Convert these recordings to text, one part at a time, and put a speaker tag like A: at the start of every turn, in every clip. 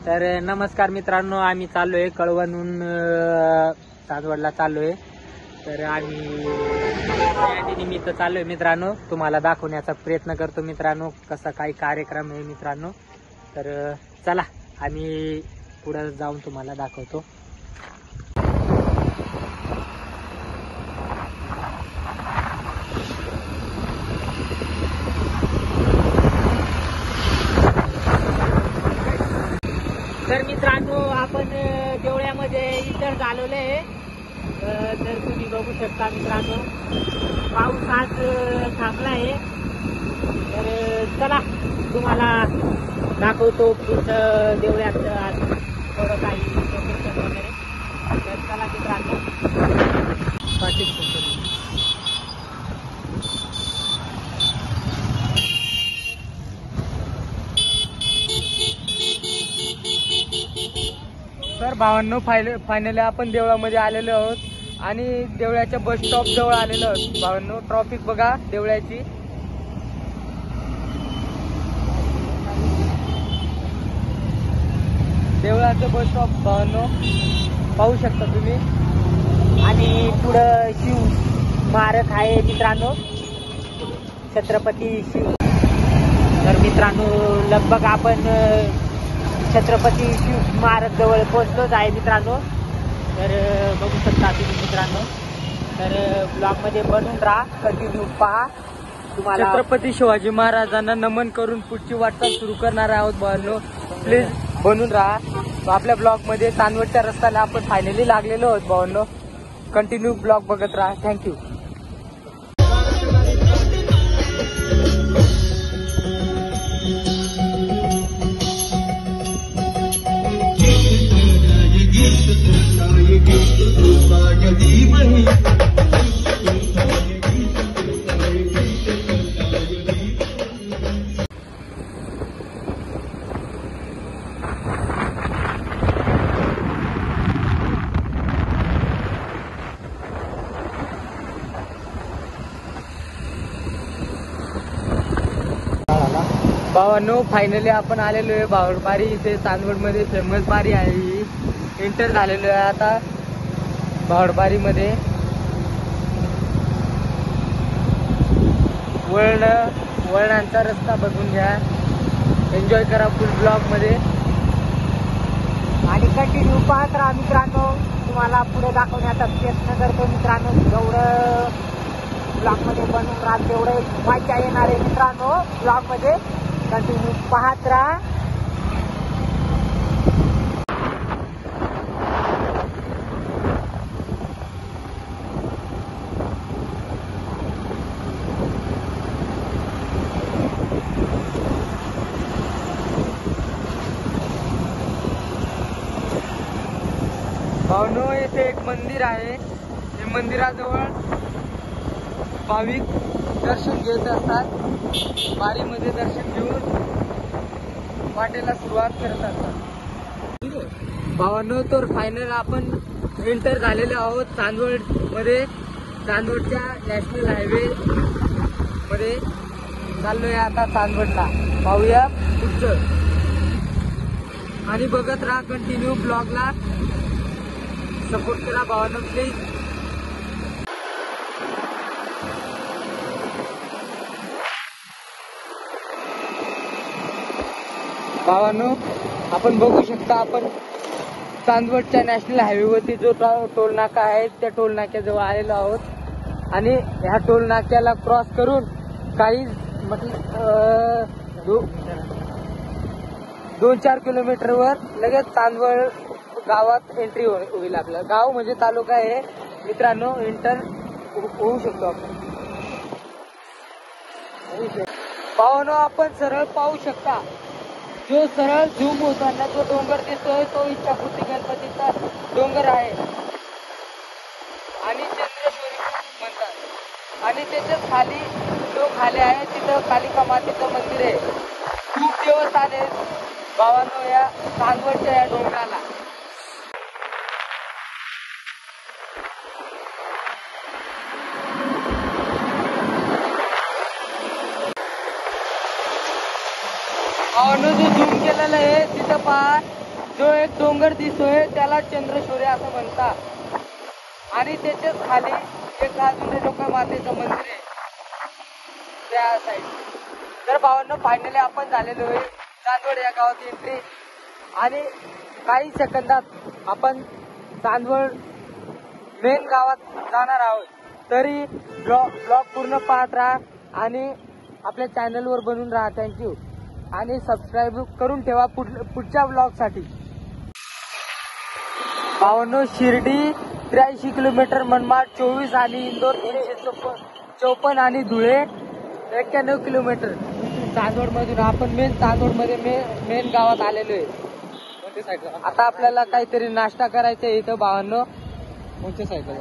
A: तर नमस्कार मित्रांनो, आम्ही चाललोय कळवणहून चांदवडला चाललोय. तर आम्ही निमित्त चाललोय मित्रांनो. तुम्हाला दाखवण्याचा प्रयत्न करतो मित्रांनो कसा काही कार्यक्रम आहे मित्रांनो. तर चला आम्ही पुढे जाऊन तुम्हाला दाखवतो. तर मित्रांनो, आपण देवळ्यामध्ये इतर झालेलो आहे. तर तुम्ही बघू शकता मित्रांनो, पाऊस आज थांबला आहे. तर चला तुम्हाला दाखवतो पुढचं देवळ्यात आज थोडं काही लोकेशन वगैरे. तर चला मित्रांनो, तर भावांनो, फायनली आपण देवळामध्ये आलेलो आहोत आणि देवळाच्या बस स्टॉप जवळ आलेलो आहोत. भावांनो, ट्रॉफिक बघा देवळाची. देवळाचं बस स्टॉप भावांनो पाहू शकता तुम्ही. आणि पुढं शिव स्मारक आहे मित्रांनो, छत्रपती शिव. तर मित्रांनो, लगभग आपण छत्रपती शिव स्मारक जवळ पोहोचलोच आहे मित्रांनो. तर बघू शकता तुम्ही मित्रांनो. तर ब्लॉग मध्ये बनून राहा, कंटिन्यू पहा. तुम्हाला छत्रपती शिवाजी महाराजांना नमन करून पुढची वाटचाल सुरू करणार आहोत भावांनो. प्लीज बनून राहा. आपल्या ब्लॉग मध्ये चांदवडच्या रस्त्याला आपण फायनली लागलेलो आहोत भावांनो. कंटिन्यू ब्लॉग बघत राहा. थँक्यू. भावांनो, फायनली आपण आलेलो आहे बावडबारी. इथे चांदवडमध्ये फेमस बारी आहे ही. एंटर झालेलो आहे आता बावडबारीमध्ये. वळणांचा रस्ता बघून घ्या, एन्जॉय करा फुल ब्लॉग मध्ये आणि कंटिन्यू पाहत राहा मित्रांनो. तुम्हाला पुढे दाखवण्याचा प्रयत्न करतो मित्रांनो. जेवढं ब्लॉग मध्ये बनवून राहा तेवढं मजा येणार आहे मित्रांनो. ब्लॉग मध्ये कंटिन्यू पाहत राहा. भावनो, येथे एक मंदिर आहे. हे मंदिराजवळ भाविक दर्शन घेत असतात. वारीमध्ये दर्शन घेऊन वाटेला सुरुवात करत असतात. भावांनो, तर फायनल आपण एंटर झालेलो आहोत चांदवड मध्ये. चांदवडच्या नॅशनल हायवे मध्ये चाललोय आता चांदवडला. पाहूया पुढचं आणि बघत राहा कंटिन्यू ब्लॉगला. सपोर्ट करा भावांनो प्लीज. भावांनो, आपण बघू शकता आपण चांदवडच्या नॅशनल हायवेवरती जो टोल नाका आहे त्या टोल नाक्याजवळ आलेलो आहोत. आणि ह्या टोल नाक्याला क्रॉस करून काही 2-4 किलोमीटरवर लगेच चांदवड गावात एंट्री होईल. आपलं गाव म्हणजे तालुका आहे मित्रांनो. एंटर होऊ शकतो आपण. भावांनो, आपण सरळ पाहू शकता जो सरळ झूम होताना जो डोंगर दिसतोय तो इच्छापूर्ती गणपतीचा डोंगर आहे आणि चंद्रेश्वरी म्हणतात. आणि त्याच्याच खाली जो खाली आहे तिथं कालिका मातेचं मंदिर आहे. खूप दिवस आले भावांनो या चांदवडच्या या डोंगराला. जो झूम केलेलं आहे तिथं पहा जो एक डोंगर दिसतोय त्याला चंद्रशौर्य असं म्हणतात आणि त्याच्याच खाली एक गाजून मातेचं मंदिर आहे त्या साईड. तर भावांनो फायनली आपण झालेलो आहे चांदवड या गावात एंट्री आणि काही सेकंदात आपण चांदवड मेन गावात जाणार आहोत. तरी ब्लॉग पूर्ण पाहत राहा आणि आपल्या चॅनलवर बनून राहा. थँक्यू आणि सबस्क्राईब करून ठेवा पुढच्या ब्लॉगसाठी. भावांनो शिर्डी 83 किलोमीटर, मनमाड 24 आणि इंदोर 354 आणि धुळे 91 किलोमीटर. चांदवड मधून आपण मेन चांदवड मध्ये मेन गावात आलेलो आहे. आता आपल्याला काहीतरी नाश्ता करायचा आहे इथं भावांनो. कोणत्या साईडला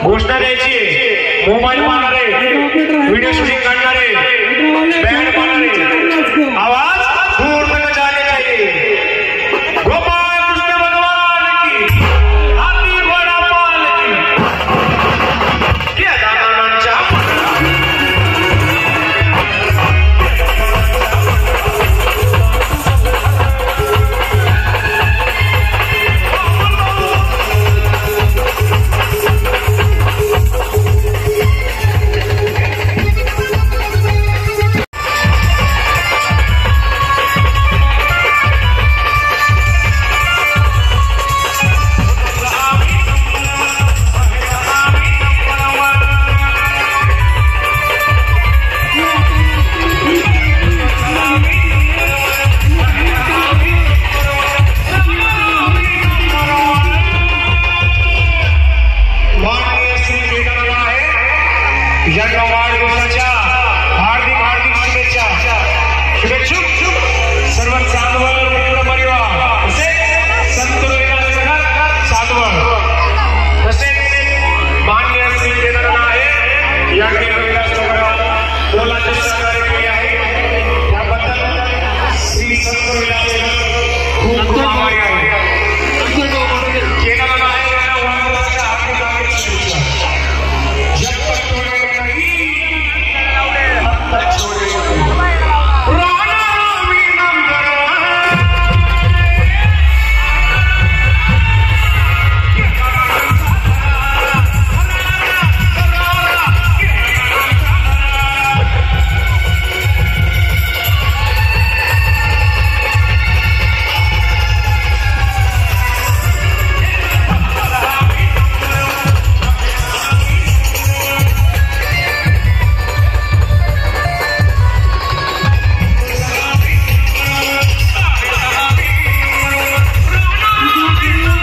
B: घोषणा द्यायची, मोबाईल पाहणारे, व्हिडिओ शूटिंग करणारे, बँड पाहणारे, आवाज दूर तक जाने चाहिए। गोपाल कृष्ण भगवान की, हाथी घोड़ा पाल की, क्या दादांच्या जनवाड़ी